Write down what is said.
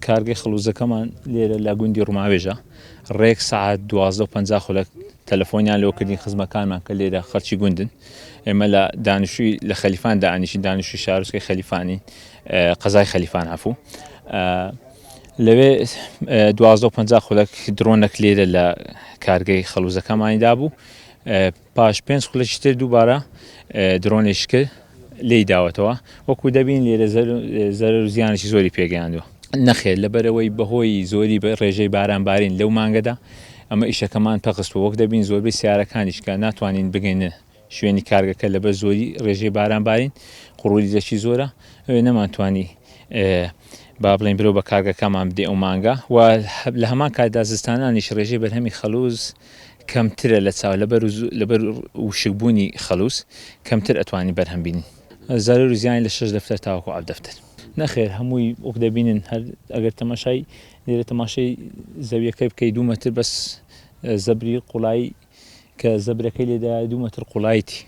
کارگەی خەڵوزەکەمان لێرە لە گوندی ڕووماوێژە ڕێک سەعات 12:50 خولەک تەلەفۆنیان لێ کردین خزمەکانمان کە لێرە خەڵکی گوندن ئێمە لە دانیشتووی لە خەلیفان دانیشین دانیشتووی شارۆچکەی خەلیفانی قەزای خەلیفان عەفوو لەوێ 12:50 خولەک درۆنێک لێرە لە کارگەی خەڵوزەکەمانیدا بوو پاش 5 خولەکی تر دووبارە درۆنێکی کرد لێی داوەتەوە وەکو دەبین لێرە زەرەر و زیانێکی زۆری پێگەیاندووە نەخێر لەبەرەوەی بەهۆی زۆری ڕێژەی بارانبارین لەو مانگەدا ئەمە ئیشەکەمان پەخستووە وەک دەبین زۆربەی سیارەکانیش کە ناتوانین بگەینە شوێنی کارگەکە لەبەر زۆری ڕێژەی بارانبارین قوڕووریزەکی زۆرە نەمانتوانی با بڵێن برۆ بە کارگەکەمان بدێ ئەو مانگە و لە هەمان کاتدا زستانانیش ڕێژەی بەرهەمی خەلووز کەمترە لە چاو لەبەر وشکبوونی خەلووز کەمتر ئەتوانی بەرهەم بینین زەرەر و زیانی لە 6 دەفتەر تاوەکو 7 دەفتەر نەخێر هەمووی وەک دەبینن هەر ئەگەر تەماشای لێرە تەماشای زەویەکەی بکەی 2 مەتر بەس زەبری قوڵایی کە زەبرەکەی لێدا 2 مەتر قوڵایەتی